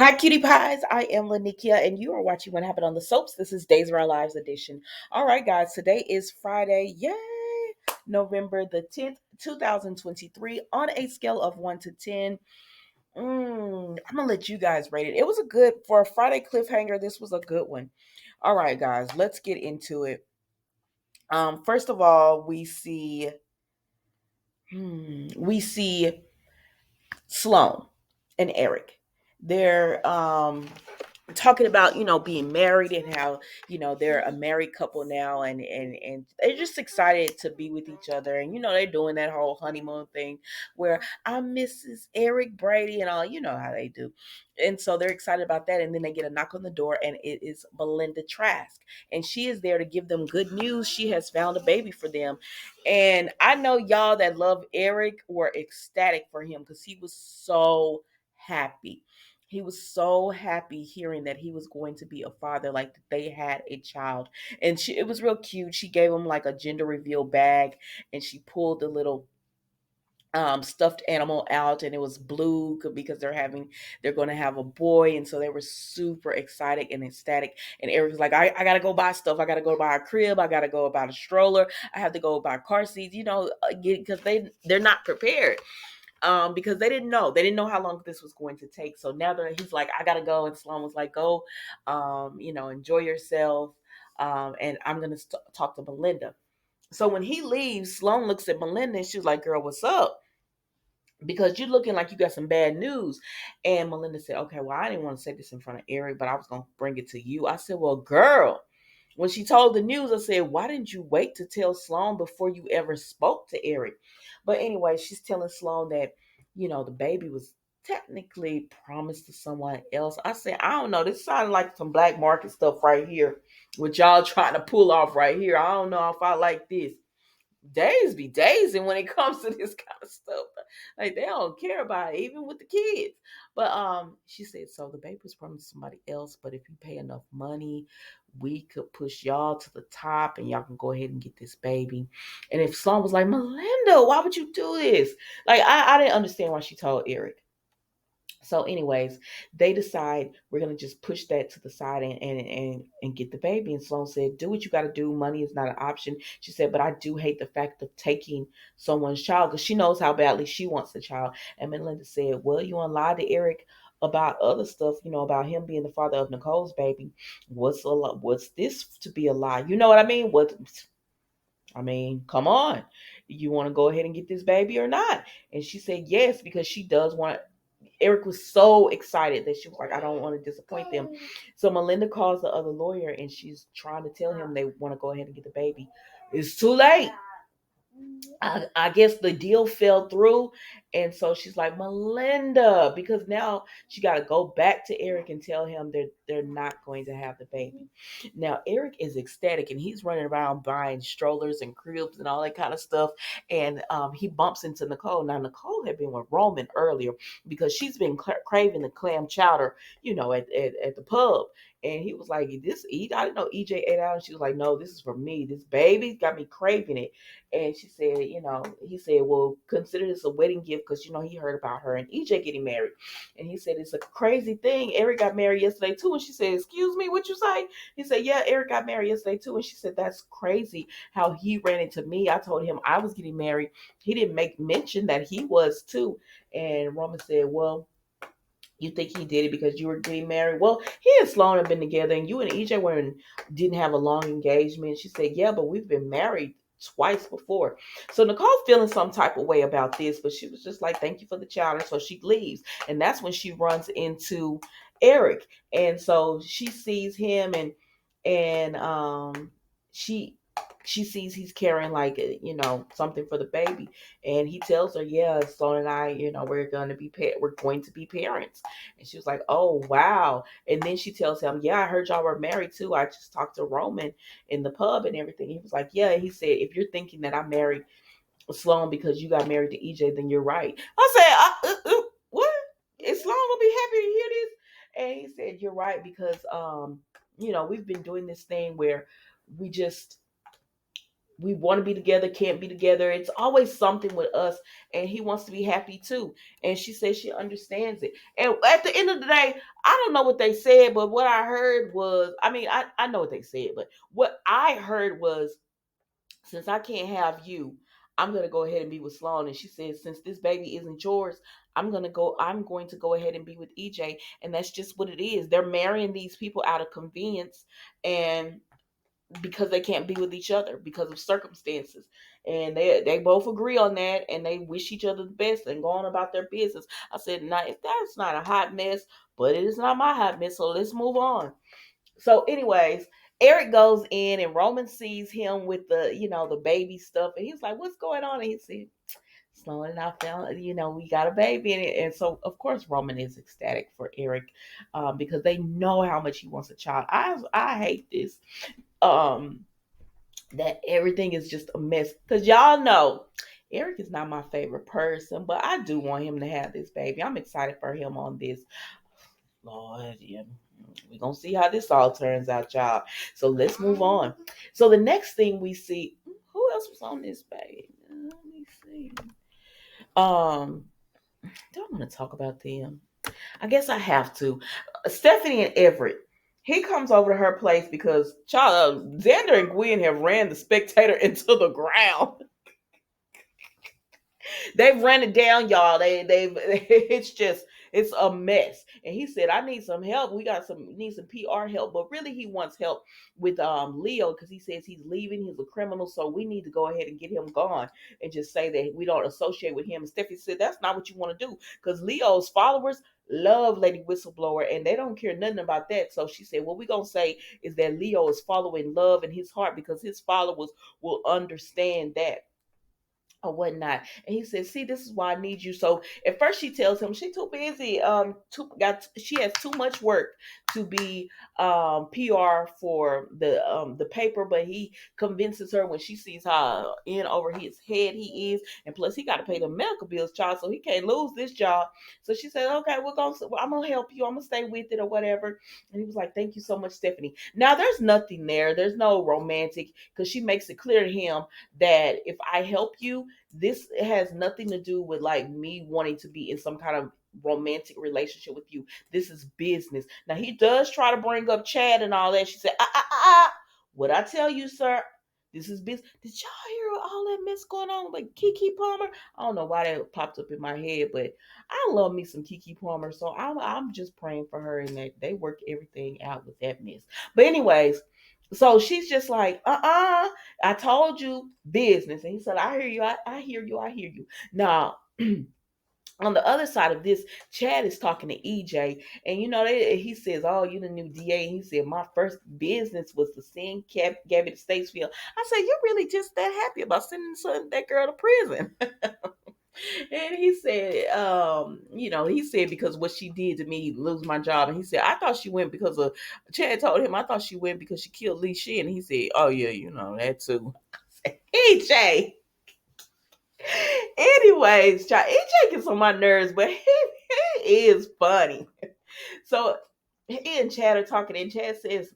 Hi, cutie pies. I am Lanikia, and you are watching What Happened on the Soaps. This is Days of Our Lives edition. All right, guys, today is Friday. Yay! November the 10th, 2023. On a scale of 1 to 10, I'm going to let you guys rate it. It was a good, for a Friday cliffhanger, this was a good one. All right, guys, let's get into it. First of all, we see Sloan and Eric. They're talking about being married and how they're a married couple now, and they're just excited to be with each other, and they're doing that whole honeymoon thing where I'm Mrs. Eric Brady and all, how they do. And so they're excited about that, and then they get a knock on the door, and it is Belinda Trask, and she is there to give them good news. She has found a baby for them, and I know y'all that love Eric were ecstatic for him because he was so happy. He was so happy hearing that he was going to be a father, like they had a child. And it was real cute. She gave him like a gender reveal bag, and she pulled the little stuffed animal out, and it was blue because they're going to have a boy. And so they were super excited and ecstatic. And Eric was like, I gotta go buy stuff. I gotta go buy a crib. I gotta go buy a stroller. I have to go buy car seats, because they're not prepared, because they didn't know how long this was going to take. So now he's like, I gotta go, and Sloan was like, go, enjoy yourself, and I'm gonna talk to Belinda. So when he leaves, Sloan looks at Melinda and she's like, girl, what's up? Because you're looking like you got some bad news. And Melinda said, okay, well, I didn't want to say this in front of Eric, but I was going to bring it to you. I said, well, girl, when she told the news, I said, why didn't you wait to tell Sloan before you ever spoke to Eric? But anyway, she's telling Sloan that, the baby was technically promised to someone else. I said, I don't know. This sounded like some black market stuff right here, which y'all trying to pull off right here. I don't know if I like this. Days be days, and when it comes to this kind of stuff, like they don't care about it, even with the kids. But she said, so the baby was promised to somebody else, but if you pay enough money, we could push y'all to the top and y'all can go ahead and get this baby. And if Sloan was like, Melinda, why would you do this? Like, I didn't understand why she told Eric. So, anyways, they decide we're gonna just push that to the side and get the baby. And Sloan said, "Do what you got to do. Money is not an option." She said, "But I do hate the fact of taking someone's child because she knows how badly she wants the child." And Melinda said, "Well, you lied to Eric about other stuff. About him being the father of Nicole's baby. What's this to be a lie? You know what I mean? What?" I mean, come on. You want to go ahead and get this baby or not? And she said yes, because she does want. Eric was so excited that she was like, I don't want to disappoint them. So Melinda calls the other lawyer and she's trying to tell him they want to go ahead and get the baby. It's too late. I guess the deal fell through. And so she's like, Melinda, because now she got to go back to Eric and tell him they're not going to have the baby. Now, Eric is ecstatic and he's running around buying strollers and cribs and all that kind of stuff. And he bumps into Nicole. Now, Nicole had been with Roman earlier because she's been craving the clam chowder, at the pub. And he was like, I didn't know EJ ate out. And she was like, no, this is for me. This baby got me craving it. And she said, he said, well, consider this a wedding gift because, he heard about her and EJ getting married. And he said, it's a crazy thing. Eric got married yesterday too. And she said, excuse me, what you say? He said, yeah, Eric got married yesterday too. And she said, that's crazy how he ran into me. I told him I was getting married. He didn't make mention that he was too. And Roman said, well, you think he did it because you were getting married? Well, he and Sloan have been together, and you and EJ didn't have a long engagement. She said, yeah, but we've been married twice before. So Nicole feeling some type of way about this, but she was just like, thank you for the child. And so she leaves. And that's when she runs into Eric. And so she sees him and she sees he's carrying like something for the baby, and he tells her, yeah, Sloan and I, we're going to be parents. And she was like, oh wow. And then she tells him, yeah, I heard y'all were married too. I just talked to Roman in the pub and everything. He was like, yeah. He said, if you're thinking that I married Sloan because you got married to EJ, then you're right. I said, what? Is Sloan gonna be happy to hear this? And he said, you're right, because we've been doing this thing where we just we want to be together, can't be together. It's always something with us, and he wants to be happy too. And she says she understands it. And at the end of the day, I don't know what they said, but what I heard was, I mean, I know what they said, but what I heard was, since I can't have you, I'm gonna go ahead and be with Sloan. And she said, since this baby isn't yours, I'm going to go ahead and be with EJ. And that's just what it is. They're marrying these people out of convenience, and because they can't be with each other because of circumstances. And they both agree on that, and they wish each other the best and go on about their business. I said, now if that's not a hot mess, but it is not my hot mess, so let's move on. So anyways, Eric goes in, and Roman sees him with the baby stuff, and he's like, what's going on? And he said, Sloan and I found, we got a baby in it. And so, of course, Roman is ecstatic for Eric, because they know how much he wants a child. I hate this, um, that everything is just a mess. Because y'all know, Eric is not my favorite person, but I do want him to have this baby. I'm excited for him on this. Lord, yeah. We're going to see how this all turns out, y'all. So let's move on. So the next thing we see, who else was on this baby? Let me see. Do I want to talk about them? I guess I have to. Stephanie and Everett. He comes over to her place because child Xander and Gwen have ran the spectator into the ground. They've run it down, y'all. They've it's a mess. And he said, I need some help. Need some PR help. But really he wants help with Leo, because he says he's leaving, he's a criminal, so we need to go ahead and get him gone and just say that we don't associate with him. And Stephanie said that's not what you want to do, because Leo's followers love Lady Whistleblower and they don't care nothing about that. So she said, what we're gonna say is that Leo is following love in his heart, because his followers will understand that or whatnot. And he says, see, this is why I need you. So at first she tells him she too busy, she has too much work to be PR for the paper. But he convinces her when she sees how in over his head he is, and plus he got to pay the medical bills, child, so he can't lose this job. So she said, okay, I'm gonna help you, I'm gonna stay with it or whatever. And he was like, thank you so much, Stephanie. Now there's nothing there, there's no romantic, because she makes it clear to him that if I help you, this has nothing to do with like me wanting to be in some kind of romantic relationship with you. This is business. Now he does try to bring up Chad and all that. She said, what I tell you, sir, this is business. Did y'all hear all that mess going on with Keke Palmer? I don't know why that popped up in my head, but I love me some Keke Palmer. So I'm just praying for her and that they work everything out with that mess. But anyways, so she's just like, I told you business. And he said, I hear you. I hear you. I hear you. Now, on the other side of this, Chad is talking to EJ, and he says, "Oh, you the new DA." And he said, "My first business was to send Gabby to Statesville." I said, "You're really just that happy about sending that girl to prison?" And he said, he said, because what she did to me, lose my job. And he said, I thought she went because of, Chad told him, I thought she went because she killed Lee Shin. And he said, oh yeah, that too. EJ. Anyways, child, EJ gets on my nerves, but he is funny. So he and Chad are talking, and Chad says,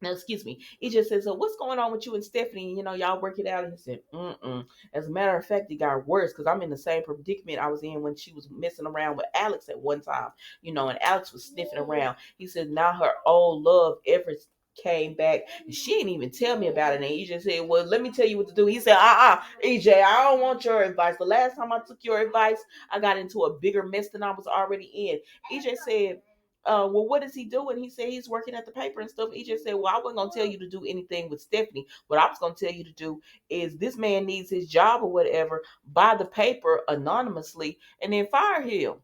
no, excuse me. He just says, so what's going on with you and Stephanie? Y'all work it out. And he said, mm-mm. As a matter of fact, it got worse because I'm in the same predicament I was in when she was messing around with Alex at one time. And Alex was sniffing around. He said, now her old love ever came back, and she didn't even tell me about it. And he just said, well, let me tell you what to do. He said, EJ, I don't want your advice. The last time I took your advice, I got into a bigger mess than I was already in. EJ said, well, what is he doing? He said he's working at the paper and stuff. He just said, well, I wasn't going to tell you to do anything with Stephanie. What I was going to tell you to do is this man needs his job or whatever, buy the paper anonymously and then fire him.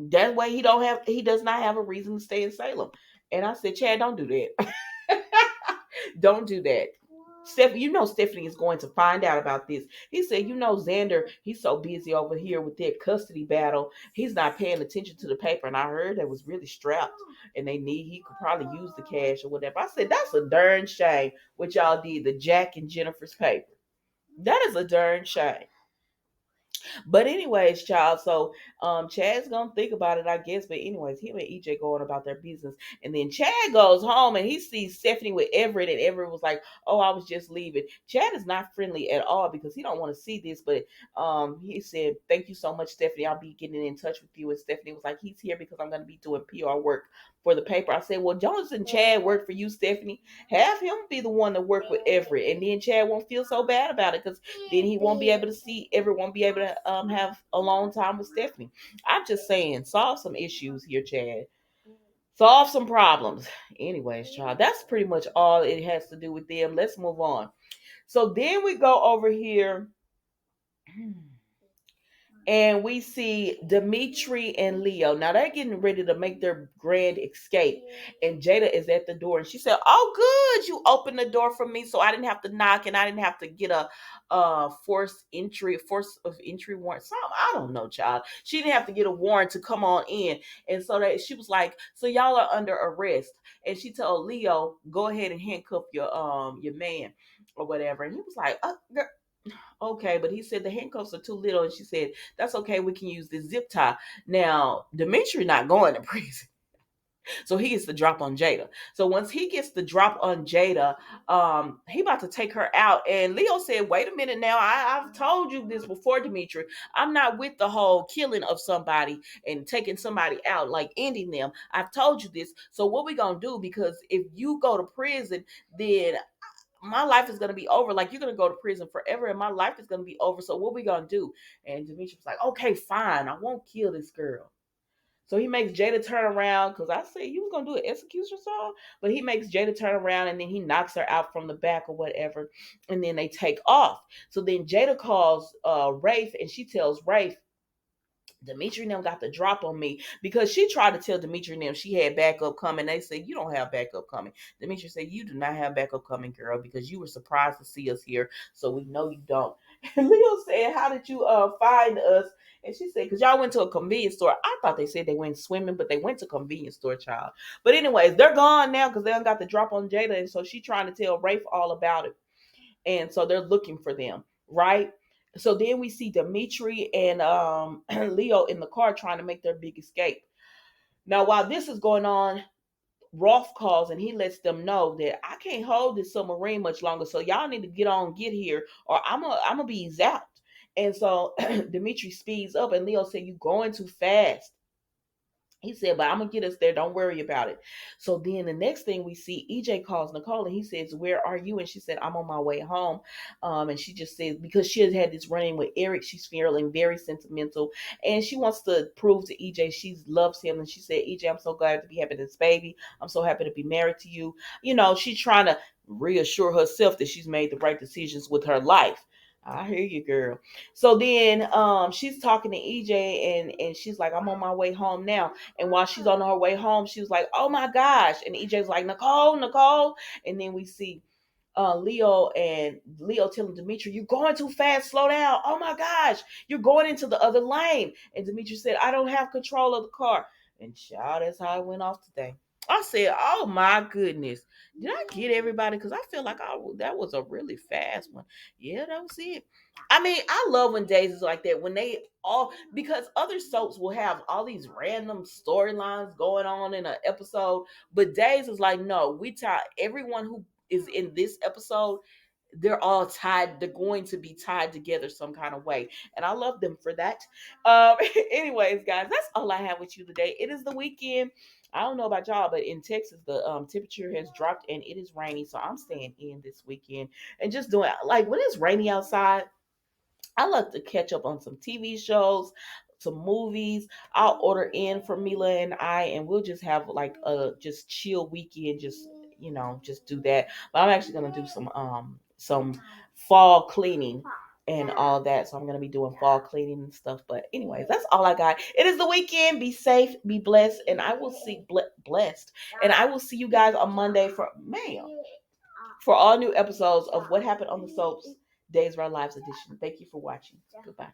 That way he does not have a reason to stay in Salem. And I said, Chad, don't do that. Don't do that. Stephanie is going to find out about this. He said, Xander, he's so busy over here with their custody battle. He's not paying attention to the paper. And I heard that was really strapped and he could probably use the cash or whatever. I said, that's a darn shame what y'all did, the Jack and Jennifer's paper. That is a darn shame. But anyways, child, so Chad's gonna think about it, I guess. But anyways, him and EJ going about their business. And then Chad goes home and he sees Stephanie with Everett, and Everett was like, "Oh, I was just leaving." Chad is not friendly at all because he don't want to see this, but he said, "Thank you so much, Stephanie. I'll be getting in touch with you." And Stephanie was like, "He's here because I'm gonna be doing PR work for the paper." I said, "Well, Jonas and Chad work for you, Stephanie. Have him be the one to work with Everett, and then Chad won't feel so bad about it because then he won't be able to see Everett, won't be able to have a long time with Stephanie." I'm just saying, solve some issues here, Chad. Solve some problems. Anyways, child, that's pretty much all it has to do with them. Let's move on. So then we go over here. And we see Dimitri and Leo. Now they're getting ready to make their grand escape. And Jada is at the door. And she said, "Oh, good. You opened the door for me so I didn't have to knock and I didn't have to get a force of entry warrant. Something, I don't know, child. She didn't have to get a warrant to come on in." And so that she was like, "So y'all are under arrest." And she told Leo, "Go ahead and handcuff your man or whatever." And he was like, girl, okay, but he said the handcuffs are too little, and she said, "That's okay, we can use this zip tie." Now, Dimitri not going to prison. So he gets the drop on Jada. So once he gets the drop on Jada, he about to take her out. And Leo said, "Wait a minute now. I've told you this before, Dimitri. I'm not with the whole killing of somebody and taking somebody out, like ending them. I've told you this. So what we gonna do? Because if you go to prison, then my life is gonna be over. Like you're gonna go to prison forever, and my life is gonna be over. So what we gonna do?" And Demetri was like, "Okay, fine. I won't kill this girl." So he makes Jada turn around because I said he was gonna do an execution song, but he makes Jada turn around and then he knocks her out from the back or whatever, and then they take off. So then Jada calls Rafe and she tells Rafe, "Dimitri and them got the drop on me," because she tried to tell Dimitri and them she had backup coming. They said, "You don't have backup coming." Dimitri said, "You do not have backup coming, girl, because you were surprised to see us here, so we know you don't." And Leo said, "How did you find us?" And she said, "Because y'all went to a convenience store." I thought they said they went swimming, but they went to convenience store, child. But anyways, they're gone now because they done got the drop on Jada, and so she trying to tell Rafe all about it. And so they're looking for them, right? So then we see Dimitri and Leo in the car trying to make their big escape. Now, while this is going on, Rolf calls and he lets them know that I can't hold this submarine much longer. So y'all need to get here, or I'm gonna be zapped. And so Dimitri speeds up, and Leo said, "You going too fast." He said, "But I'm gonna get us there. Don't worry about it." So then the next thing we see, EJ calls Nicole and he says, "Where are you?" And she said, "I'm on my way home." And she just says because she has had this run-in with Eric, she's feeling very sentimental, and she wants to prove to EJ she loves him. And she said, "EJ, I'm so glad to be having this baby. I'm so happy to be married to you." You know, she's trying to reassure herself that she's made the right decisions with her life. I hear you, girl. So then she's talking to EJ and she's like, "I'm on my way home now." And while she's on her way home, she was like, "Oh my gosh." And EJ's like, "Nicole, Nicole." And then we see Leo telling Dimitri, "You're going too fast. Slow down. Oh my gosh. You're going into the other lane." And Dimitri said, "I don't have control of the car." And child, that's how it went off today. I said, "Oh my goodness. Did I get everybody? Because I feel like that was a really fast one." Yeah, that was it. I mean, I love when days is like that, when they all, because other soaps will have all these random storylines going on in an episode, but Days is like, no, we tie everyone who is in this episode, they're all tied, they're going to be tied together some kind of way, and I love them for that. Anyways, guys, that's all I have with you today. It is the weekend. I don't know about y'all, but in Texas the temperature has dropped and it is rainy, so I'm staying in this weekend and just doing, like, when it's rainy outside, I love to catch up on some TV shows, some movies. I'll order in for Mila and I, and we'll just have like a just chill weekend. Just, just do that. But I'm actually gonna do some fall cleaning and all that. So I'm gonna be doing fall cleaning and stuff. But anyways, that's all I got. It is the weekend. Be safe, be blessed, and I will see blessed. And I will see you guys on Monday for all new episodes of What Happened on the Soaps Days of Our Lives edition. Thank you for watching. Goodbye.